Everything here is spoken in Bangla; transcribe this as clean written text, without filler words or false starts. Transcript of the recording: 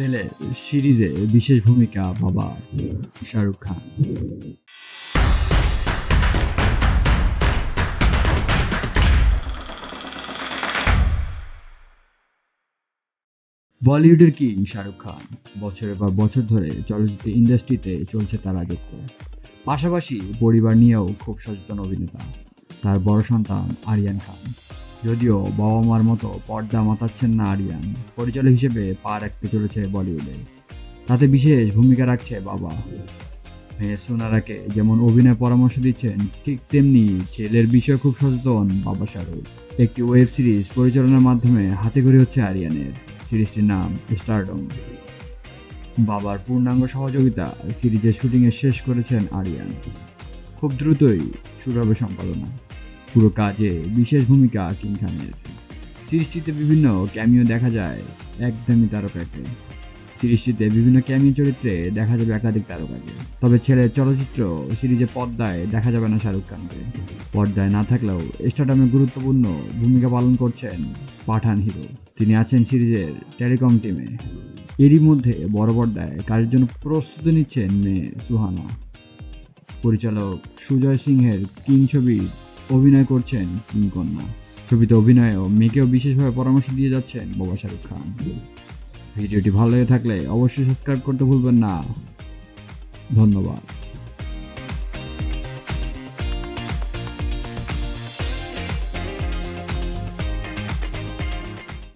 সেলে সিরিজে বিশেষ ভূমিকা বাবা শাহরুখ খান। বলিউডের কিং শাহরুখ খান বছরের পর বছর ধরে চলচ্চিত্র ইন্ডাস্ট্রিতে চলছে তার রাজত্ব। পাশাপাশি পরিবার নিয়েও খুব সচেতন অভিনেতা। তার বড় সন্তান আরিয়ান খান, যদিও বাবা মার মতো পর্দা মাতাচ্ছেন না আরিয়ান, পরিচালক হিসেবে পা রাখতে চলেছে বলিউডে। তাতে বিশেষ ভূমিকা রাখছে বাবা। মেয়ে সুনারাকে যেমন অভিনয় পরামর্শ দিচ্ছেন, ঠিক তেমনি ছেলের বিষয়ে খুব সচেতন বাবা শাহরুখ। একটি ওয়েব সিরিজ পরিচালনার মাধ্যমে হাতেখড়ি হচ্ছে আরিয়ানের। সিরিজটির নাম স্টারডম। বাবার পূর্ণাঙ্গ সহযোগিতা সিরিজের শুটিংয়ে শেষ করেছেন আরিয়ান। খুব দ্রুতই শুরু হবে সম্পাদনা। পুরো কাজে বিশেষ ভূমিকা কিং খানের। সিরিজটিতে বিভিন্ন ক্যামিও দেখা যায় একদমই তারকাকে। সিরিজটিতে বিভিন্ন ক্যামিও চরিত্রে দেখা যাবে একাধিক তারকাকে। তবে ছেলের চলচ্চিত্র সিরিজে পর্দায় দেখা যাবে না শাহরুখ খানকে। পর্দায় না থাকলেও স্টারডমে গুরুত্বপূর্ণ ভূমিকা পালন করছেন পাঠান হিরো। তিনি আছেন সিরিজের টেলিকম টিমে। এরই মধ্যে বড় পর্দায় কাজের জন্য প্রস্তুতি নিচ্ছেন মেয়ে সুহানা। পরিচালক সুজয় সিংহের কিং ছবি অভিনয় করছেন কিং কন্যা। ছবিতে অভিনয়েও মেয়েকেও বিশেষভাবে পরামর্শ দিয়ে যাচ্ছেন বাবা শাহরুখ খান। ভিডিওটি ভালো লেগে থাকলে অবশ্যই সাবস্ক্রাইব করতে ভুলবেন না। ধন্যবাদ।